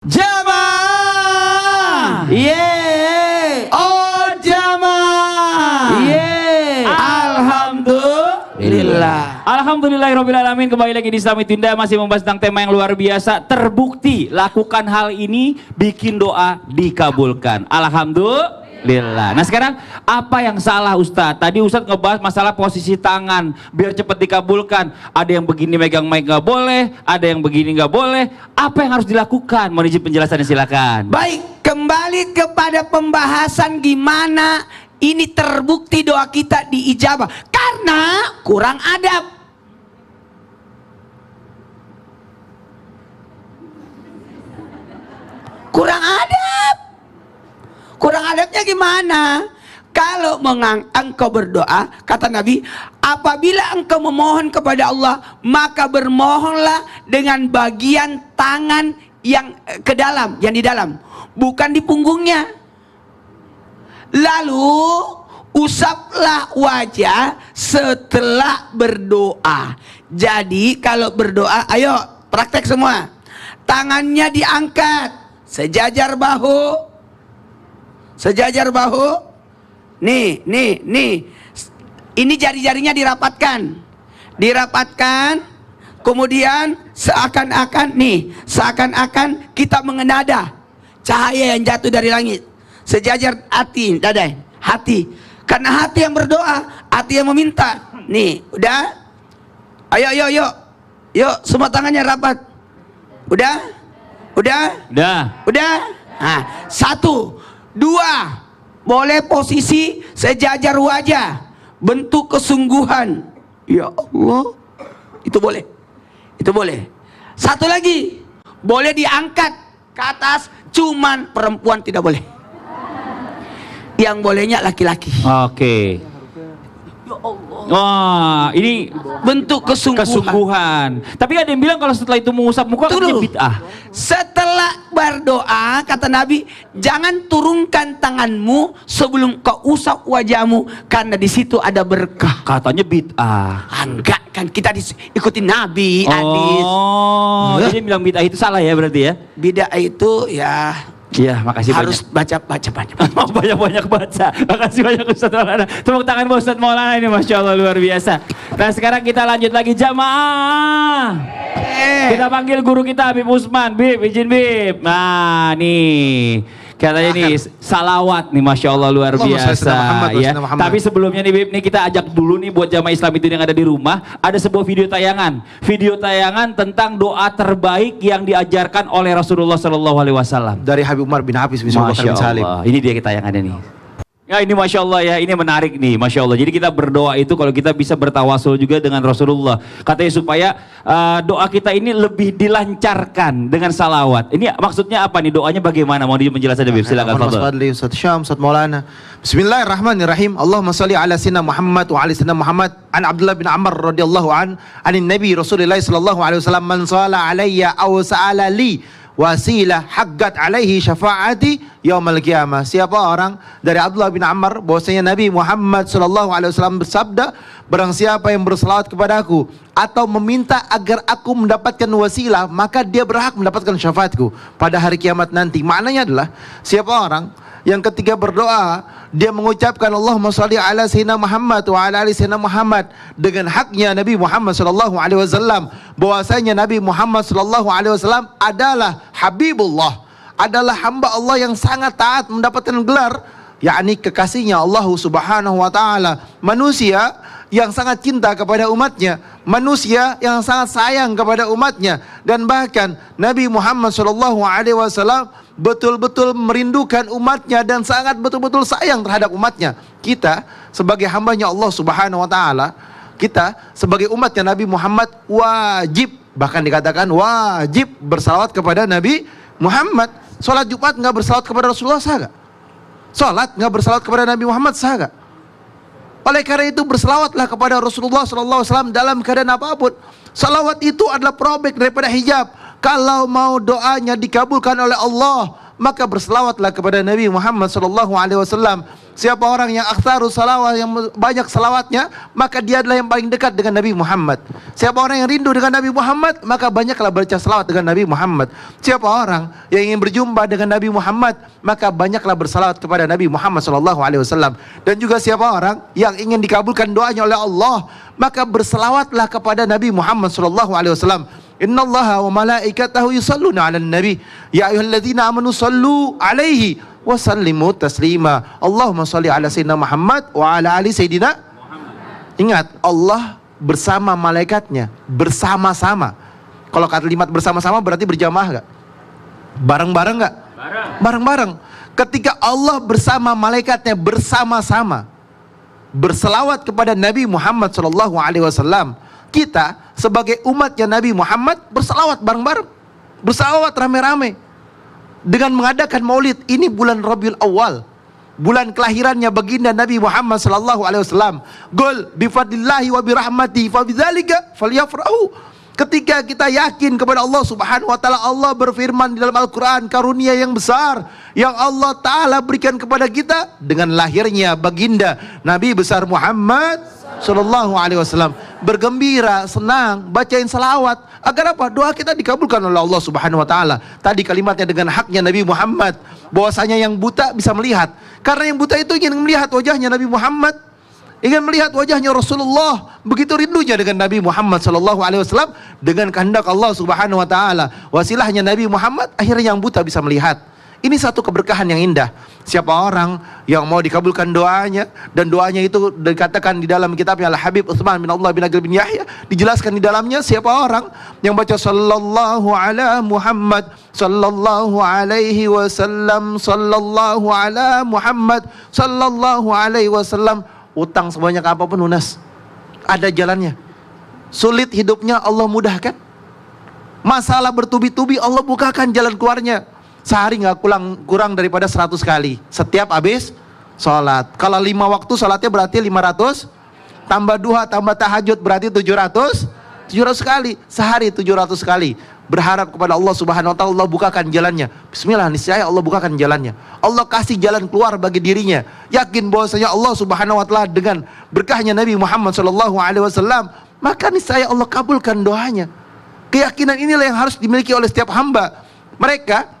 Jamaah, yeah, oh jamaah, yeah, alhamdulillah. Alhamdulillahirrabbilalamin. Kembali lagi di Islami Tunda, masih membahas tentang tema yang luar biasa. Terbukti lakukan hal ini bikin doa dikabulkan. Alhamdulillah. Nah sekarang apa yang salah Ustadz? Tadi Ustadz ngebahas masalah posisi tangan biar cepat dikabulkan. Ada yang begini megang mic nggak boleh, ada yang begini nggak boleh. Apa yang harus dilakukan? Mohon izin penjelasannya, silakan. Baik, kembali kepada pembahasan gimana ini terbukti doa kita diijabah. Karena kurang adab. Kurang adab. Kurang adabnya gimana? Kalau engkau berdoa, kata Nabi, apabila engkau memohon kepada Allah, maka bermohonlah dengan bagian tangan yang ke dalam, yang di dalam, bukan di punggungnya. Lalu usaplah wajah setelah berdoa. Jadi kalau berdoa, ayo praktek semua. Tangannya diangkat sejajar bahu. Sejajar bahu. Nih. Ini jari-jarinya dirapatkan. Dirapatkan. Kemudian seakan-akan kita mengenada cahaya yang jatuh dari langit. Sejajar hati, hati. Karena hati yang berdoa, hati yang meminta. Nih, udah? Ayo. Yuk, semua tangannya rapat. Udah? Udah. Nah, 1, 2, boleh posisi sejajar wajah, bentuk kesungguhan. Ya Allah, itu boleh. Itu boleh. 1 lagi, boleh diangkat ke atas, cuman perempuan tidak boleh. Yang bolehnya laki-laki. Oke. Ya Allah. Wah, ini bentuk kesungguhan. Tapi ada yang bilang kalau setelah itu mengusap muka katanya bid'ah. Setelah berdoa, kata Nabi, jangan turunkan tanganmu sebelum kau usap wajahmu, karena di situ ada berkah. Katanya bid'ah. Enggak kan, kita ikutin Nabi. Hadis. Oh, jadi bilang bid'ah itu salah ya berarti ya? Bid'ah itu ya. Iya, makasih harus banyak. baca. Banyak baca. Makasih banyak Ustadz Maulana. Tepuk tangan buat Ustadz Maulana ini, Masya Allah luar biasa. Nah sekarang kita lanjut lagi jamaah. Kita panggil guru kita Habib Usman. Bib, izin Bib. Nah nih, katanya nih salawat nih, Masya Allah luar biasa ya. Tapi sebelumnya nih Bib, nih kita ajak dulu nih buat jamaah Islam itu yang ada di rumah. Ada sebuah video tayangan tentang doa terbaik yang diajarkan oleh Rasulullah SAW dari Habib Umar bin Hafiz bin Masya Allah. Ini dia tayangannya nih. Ya ini Masya Allah ya, ini menarik nih, Masya Allah. Jadi kita berdoa itu kalau kita bisa bertawasul juga dengan Rasulullah. Katanya supaya doa kita ini lebih dilancarkan dengan salawat. Ini maksudnya apa nih, doanya bagaimana? Mau menjelaskan Habib, silakan Fadli. Ustaz Syam, Ustaz Maulana. Bismillahirrahmanirrahim. Allahumma salli ala sayyidina Muhammad wa ala sayyidina Muhammad. An Abdullah bin Amr radhiyallahu anin Nabi Rasulullah sallallahu alaihi wasallam, man shala alayya aw sa'ala li wasilah haqqat alaihi syafaati yaumal qiyamah. Siapa orang dari Abdullah bin Amr bahwasanya Nabi Muhammad sallallahu alaihi wasallam bersabda, barang siapa yang berselawat kepadaku atau meminta agar aku mendapatkan wasilah, maka dia berhak mendapatkan syafaatku pada hari kiamat nanti. Maknanya adalah siapa orang yang ketika berdoa dia mengucapkan Allahumma shalli ala sayyidina Muhammad wa ala ali sayyidina Muhammad dengan haknya Nabi Muhammad sallallahu alaihi wasallam, bahwasanya Nabi Muhammad sallallahu alaihi wasallam adalah Habibullah, adalah hamba Allah yang sangat taat mendapatkan gelar yakni kekasihnya Allah Subhanahu wa taala, manusia yang sangat cinta kepada umatnya, manusia yang sangat sayang kepada umatnya, dan bahkan Nabi Muhammad sallallahu alaihi wasallam betul-betul merindukan umatnya dan sangat betul-betul sayang terhadap umatnya. Kita sebagai hambanya Allah Subhanahu wa taala, kita sebagai umatnya Nabi Muhammad wajib, bahkan dikatakan wajib bersalawat kepada Nabi Muhammad. Salat Jumat nggak bersalawat kepada Rasulullah sah gak? Salat nggak bersalawat kepada Nabi Muhammad sah gak? Oleh karena itu berselawatlah kepada Rasulullah SAW dalam keadaan apapun. Salawat itu adalah probek daripada hijab. Kalau mau doanya dikabulkan oleh Allah, maka berselawatlah kepada Nabi Muhammad sallallahu alaihi wasallam. Siapa orang yang aktsaru salawat, yang banyak salawatnya, maka dia adalah yang paling dekat dengan Nabi Muhammad. Siapa orang yang rindu dengan Nabi Muhammad, maka banyaklah baca salawat dengan Nabi Muhammad. Siapa orang yang ingin berjumpa dengan Nabi Muhammad, maka banyaklah bersalawat kepada Nabi Muhammad sallallahu alaihi wasallam. Dan juga siapa orang yang ingin dikabulkan doanya oleh Allah, maka berselawatlah kepada Nabi Muhammad sallallahu alaihi wasallam. Innallaha wa malaikatahu yusalluna 'alan nabi ya ayyuhalladzina amanu sallu 'alaihi wa sallimu taslima. Allahumma shalli ala sayyidina Muhammad wa ala ali sayyidina Muhammad. Ingat, Allah bersama malaikatnya, bersama-sama. Kalau kalimat bersama-sama berarti berjamaah enggak? Bareng-bareng enggak? Bareng-bareng. Ketika Allah bersama malaikatnya bersama-sama berselawat kepada Nabi Muhammad sallallahu alaihi wasallam, kita sebagai umatnya Nabi Muhammad berselawat bareng-bareng, berselawat rame-rame dengan mengadakan maulid. Ini bulan Rabiul Awal, bulan kelahirannya baginda Nabi Muhammad sallallahu alaihi wasallam. Qul bi fadlillahi wa bi rahmatihi fa bidzalika falyafrahu. Ketika kita yakin kepada Allah Subhanahu wa taala, Allah berfirman di dalam Al-Qur'an, karunia yang besar yang Allah taala berikan kepada kita dengan lahirnya baginda Nabi besar Muhammad sallallahu alaihi wasallam. Bergembira, senang, bacain salawat. Agar apa? Doa kita dikabulkan oleh Allah Subhanahu wa taala. Tadi kalimatnya dengan haknya Nabi Muhammad, bahwasanya yang buta bisa melihat. Karena yang buta itu ingin melihat wajahnya Nabi Muhammad, ingin melihat wajahnya Rasulullah. Begitu rindunya dengan Nabi Muhammad sallallahu alaihi wasallam. Dengan kehendak Allah Subhanahu wa taala, wasilahnya Nabi Muhammad, akhirnya yang buta bisa melihat. Ini satu keberkahan yang indah. Siapa orang yang mau dikabulkan doanya, dan doanya itu dikatakan di dalam kitabnya Al-Habib Utsman bin Allah bin Agil bin Yahya, dijelaskan di dalamnya, siapa orang yang baca sallallahu ala Muhammad sallallahu alaihi wasallam, sallallahu ala Muhammad sallallahu alaihi wasallam, utang sebanyak apapun lunas, ada jalannya. Sulit hidupnya, Allah mudahkan. Masalah bertubi-tubi, Allah bukakan jalan keluarnya. Sehari nggak kurang daripada 100 kali setiap habis sholat. Kalau 5 waktu sholatnya berarti 500, tambah duha, tambah tahajud berarti 700 kali. Sehari 700 kali. Berharap kepada Allah Subhanahu wa taala, Allah bukakan jalannya. Bismillah, niscaya Allah bukakan jalannya. Allah kasih jalan keluar bagi dirinya. Yakin bahwasanya Allah Subhanahu wa taala dengan berkahnya Nabi Muhammad sallallahu alaihi wasallam, maka niscaya Allah kabulkan doanya. Keyakinan inilah yang harus dimiliki oleh setiap hamba. Mereka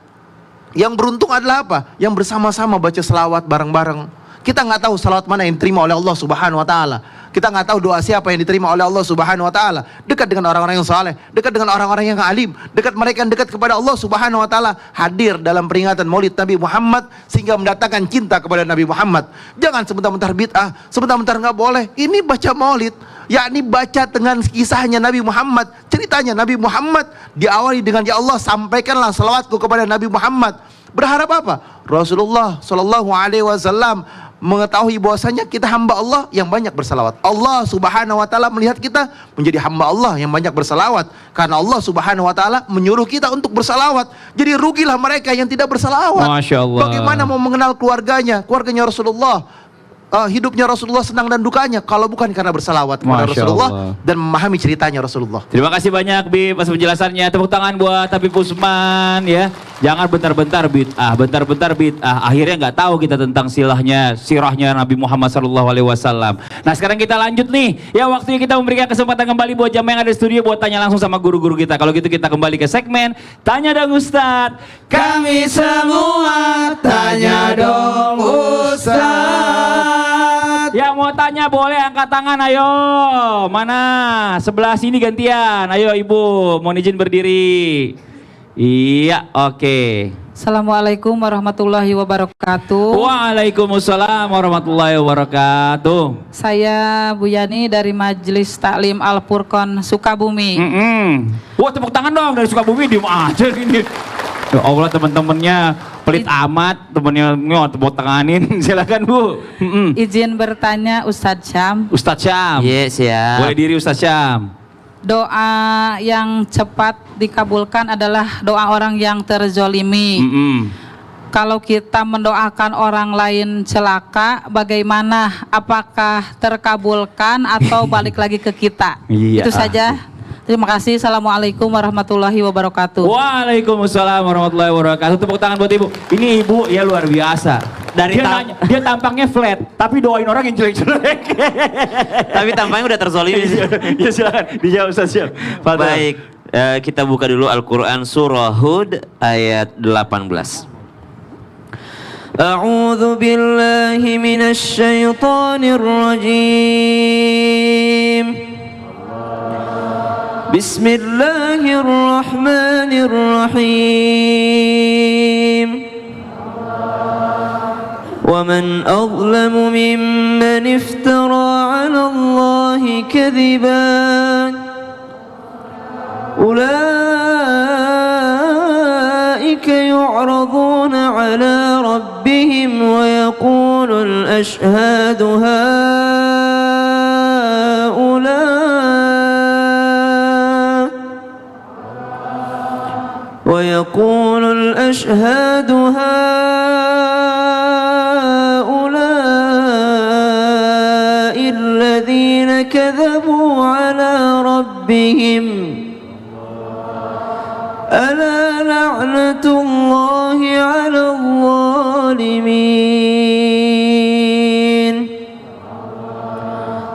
yang beruntung adalah apa? Yang bersama-sama baca selawat bareng-bareng. Kita nggak tahu selawat mana yang diterima oleh Allah Subhanahu wa taala. Kita nggak tahu doa siapa yang diterima oleh Allah Subhanahu wa taala. Dekat dengan orang-orang yang saleh, dekat dengan orang-orang yang alim, dekat mereka yang dekat kepada Allah Subhanahu wa taala, hadir dalam peringatan Maulid Nabi Muhammad sehingga mendatangkan cinta kepada Nabi Muhammad. Jangan sebentar-bentar bid'ah, sebentar-bentar nggak boleh. Ini baca Maulid, yakni baca dengan kisahnya Nabi Muhammad, ceritanya Nabi Muhammad, diawali dengan ya Allah sampaikanlah salawatku kepada Nabi Muhammad. Berharap apa? Rasulullah sallallahu alaihi wasallam mengetahui bahwasanya kita hamba Allah yang banyak bersalawat. Allah Subhanahu wa taala melihat kita menjadi hamba Allah yang banyak bersalawat, karena Allah Subhanahu wa taala menyuruh kita untuk bersalawat. Jadi rugilah mereka yang tidak bersalawat. Masya Allah. Bagaimana mau mengenal keluarganya Rasulullah, hidupnya Rasulullah, senang dan dukanya, kalau bukan karena bersalawat kepada Masya Rasulullah Allah, dan memahami ceritanya Rasulullah. Terima kasih banyak Bib atas penjelasannya. Tepuk tangan buat Habib Utsman ya. Jangan bentar-bentar bid'ah, bentar-bentar bid'ah. Akhirnya nggak tahu kita tentang sirahnya Nabi Muhammad SAW. Nah sekarang kita lanjut nih. Ya waktunya kita memberikan kesempatan kembali buat jamaah yang ada di studio buat tanya langsung sama guru-guru kita. Kalau gitu kita kembali ke segmen Tanya Dong Ustadz. Kami semua tanya dong Ustadz. Yang mau tanya boleh angkat tangan, ayo. Mana? Sebelah sini gantian. Ayo ibu, mohon izin berdiri. Iya, oke. Assalamualaikum warahmatullahi wabarakatuh. Waalaikumsalam warahmatullahi wabarakatuh. Saya Bu Yani dari Majelis Taklim Al Furqon Sukabumi. Wah tepuk tangan dong dari Sukabumi, diem aja gini. Ya Allah, teman-temannya pelit amat, temennya tepuk tanganin. Silakan Bu. Izin bertanya Ustadz Syam. Ustadz Syam. Yes ya. Boleh diri Ustadz Syam. Doa yang cepat dikabulkan adalah doa orang yang terzolimi. Kalau kita mendoakan orang lain celaka, bagaimana? Apakah terkabulkan atau balik lagi ke kita? Iya. Itu saja. Terima kasih. Assalamualaikum warahmatullahi wabarakatuh. Waalaikumsalam warahmatullahi wabarakatuh. Tepuk tangan buat ibu. Ini ibu ya luar biasa. Dia tampangnya flat, tapi doain orang yang jelek-jelek. Tapi tampaknya udah terzolimi. Ya silakan dijawab Ustaz. Baik, kita buka dulu Al-Quran surah Hud ayat 18. A'udzu billahi minasy syaithanir rajim. Bismillahirrahmanirrahim. ومن أظلم ممن افترى على الله كذبا أولئك يعرضون على ربهم ويقول الأشهاد هؤلاء الذين كذبوا على ربهم ألا لعنة الله على الظالمين.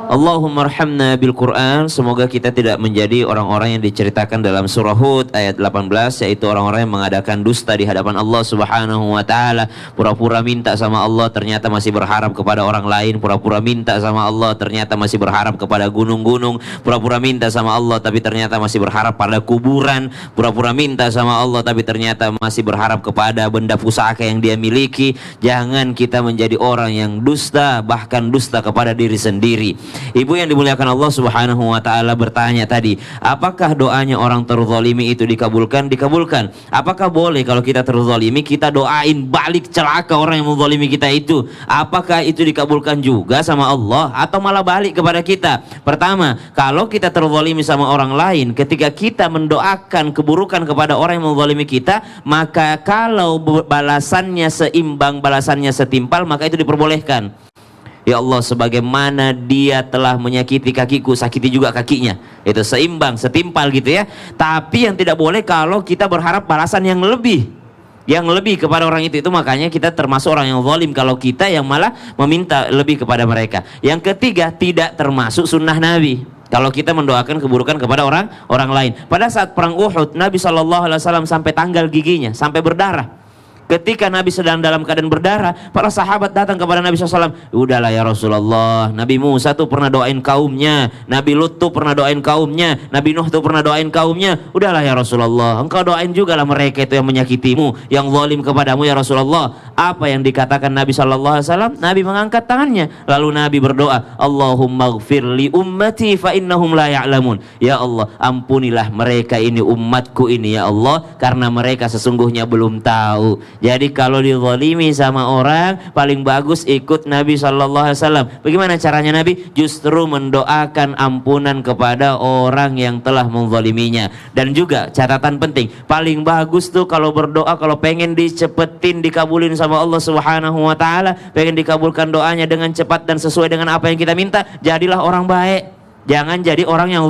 Allahumma arhamna bil Quran. Semoga kita tidak menjadi orang-orang yang diceritakan dalam surah Hud ayat 18, yaitu orang-orang yang mengadakan dusta di hadapan Allah Subhanahu wa taala. Pura-pura minta sama Allah ternyata masih berharap kepada orang lain. Pura-pura minta sama Allah ternyata masih berharap kepada gunung-gunung. Pura-pura minta sama Allah tapi ternyata masih berharap pada kuburan. Pura-pura minta sama Allah tapi ternyata masih berharap kepada benda pusaka yang dia miliki. Jangan kita menjadi orang yang dusta, bahkan dusta kepada diri sendiri. Ibu yang dimuliakan Allah Subhanahu wa taala bertanya tadi, apakah doanya orang terzalimi itu dikabulkan? Dikabulkan. Apakah boleh kalau kita terzalimi kita doain balik celaka orang yang menzalimi kita itu? Apakah itu dikabulkan juga sama Allah atau malah balik kepada kita? Pertama, kalau kita terzalimi sama orang lain, ketika kita mendoakan keburukan kepada orang yang menzalimi kita, maka kalau balasannya seimbang, balasannya setimpal, maka itu diperbolehkan. Ya Allah, sebagaimana dia telah menyakiti kakiku, sakiti juga kakinya. Itu seimbang, setimpal gitu ya. Tapi yang tidak boleh kalau kita berharap balasan yang lebih. Yang lebih kepada orang itu makanya kita termasuk orang yang zalim kalau kita yang malah meminta lebih kepada mereka. Yang ketiga, tidak termasuk sunnah Nabi. Kalau kita mendoakan keburukan kepada orang lain. Pada saat perang Uhud, Nabi SAW sampai tanggal giginya, sampai berdarah. Ketika Nabi sedang dalam keadaan berdarah, para sahabat datang kepada Nabi SAW. Udahlah ya Rasulullah, Nabi Musa tuh pernah doain kaumnya, Nabi Lut tuh pernah doain kaumnya, Nabi Nuh tuh pernah doain kaumnya. Udahlah ya Rasulullah, engkau doain juga lah mereka itu yang menyakitimu, yang zalim kepadamu ya Rasulullah. Apa yang dikatakan Nabi SAW? Nabi mengangkat tangannya, lalu Nabi berdoa, Allahumma gfir li ummati fa innahum la ya'lamun. Ya Allah, ampunilah mereka ini, umatku ini ya Allah, karena mereka sesungguhnya belum tahu. Jadi kalau dizalimi sama orang, paling bagus ikut Nabi SAW. Bagaimana caranya Nabi? Justru mendoakan ampunan kepada orang yang telah menzaliminya. Dan juga catatan penting, paling bagus tuh kalau berdoa, kalau pengen dicepetin dikabulin sama Allah Subhanahu wa taala, pengen dikabulkan doanya dengan cepat dan sesuai dengan apa yang kita minta, jadilah orang baik. Jangan jadi orang yang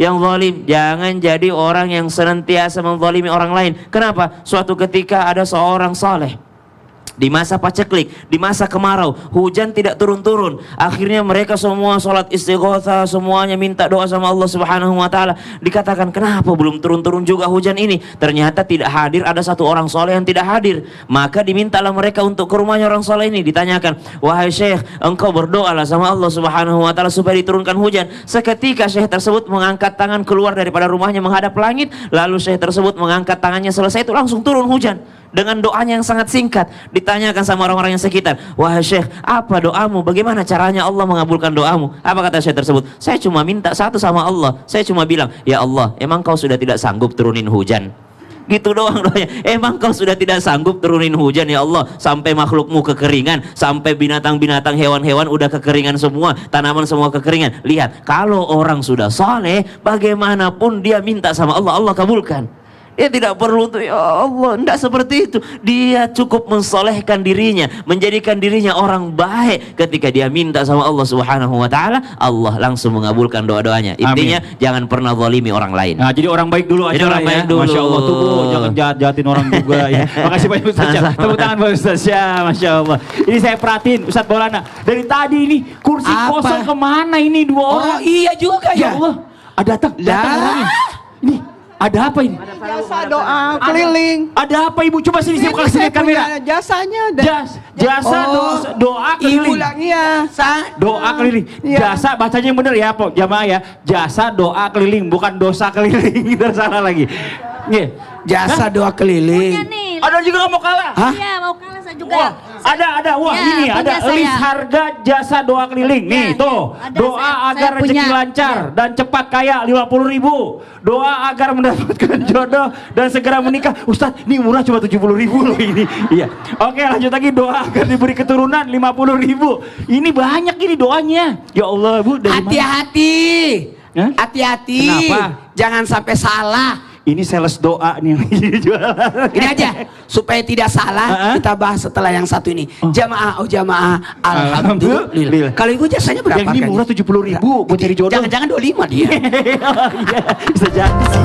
zalim, jangan jadi orang yang senantiasa menzalimi orang lain. Kenapa? Suatu ketika ada seorang saleh di masa paceklik, di masa kemarau, hujan tidak turun-turun. Akhirnya mereka semua sholat istighotsah, semuanya minta doa sama Allah Subhanahu wa taala. Dikatakan, kenapa belum turun-turun juga hujan ini? Ternyata tidak hadir, ada satu orang soleh yang tidak hadir. Maka dimintalah mereka untuk ke rumahnya orang soleh ini. Ditanyakan, wahai syekh, engkau berdoalah sama Allah Subhanahu wa taala supaya diturunkan hujan. Seketika syekh tersebut mengangkat tangan keluar daripada rumahnya menghadap langit. Lalu syekh tersebut mengangkat tangannya, selesai itu langsung turun hujan. Dengan doanya yang sangat singkat. Ditanyakan sama orang-orang yang sekitar, wahai syekh, apa doamu? Bagaimana caranya Allah mengabulkan doamu? Apa kata syekh tersebut? Saya cuma minta satu sama Allah. Saya cuma bilang, ya Allah, emang kau sudah tidak sanggup turunin hujan? Gitu doang doanya. Emang kau sudah tidak sanggup turunin hujan ya Allah? Sampai makhlukmu kekeringan, sampai binatang-binatang, hewan-hewan udah kekeringan semua, tanaman semua kekeringan. Lihat, kalau orang sudah saleh, bagaimanapun dia minta sama Allah, Allah kabulkan. Dia tidak perlu tuh, ya Allah, tidak seperti itu. Dia cukup mensolehkan dirinya, menjadikan dirinya orang baik. Ketika dia minta sama Allah Subhanahu wa taala, Allah langsung mengabulkan doa-doanya. Intinya jangan pernah zalimi orang lain. Nah, jadi orang baik dulu aja Jadi orang lah ya. baik dulu. Masya Allah tuh Bu, jangan jahat-jahatin orang juga ya. Makasih banyak Ustaz Syah. Tepuk tangan buat Ustaz Syah, Masya Allah. Ini saya perhatiin Ustaz Maulana, dari tadi ini kursi Apa? kosong kemana ini dua orang? Oh iya juga Ya ya. Allah, datang orangnya. Ini ada apa ini? Jasa doa keliling. Ada apa Ibu? Coba sini saya kasih lihat kamera. Jasanya ada. Jasa Oh, doa keliling. Iya. Doa keliling. Iya. Jasa bacanya yang benar ya, Pok. Jamaah ya. Jasa doa keliling, bukan dosa keliling. Kita salah lagi. Nih. Jasa doa Punya keliling. nih. Ada juga nggak mau kalah. Hah? Iya, mau kalah saya juga. Wah, ada. Wah, Ya, ini punya ada saya. list harga jasa doa keliling. Nih, Ya, tuh. ya. Ada, Doa saya agar rezeki punya. lancar dan cepat kaya 50.000. Doa agar mendapatkan jodoh dan segera menikah. Ustadz, ini murah cuma 70.000 loh ini. Iya. Oke, lanjut lagi, doa agar diberi keturunan 50.000. Ini banyak ini doanya. Ya Allah, Bu, dari mana? Hati-hati. Hah? Hati-hati. Kenapa? Jangan sampai salah. Ini sales doa nih yang jualan. Ini aja supaya tidak salah kita bahas setelah yang satu ini. Jamaah, oh jamaah, alhamdulillah. Alhamdulillah. Kalau itu jasanya berapa? Yang ini murah 70.000 buat cari jodoh. Jangan-jangan 25 dia. Iya, bisa jadi sih.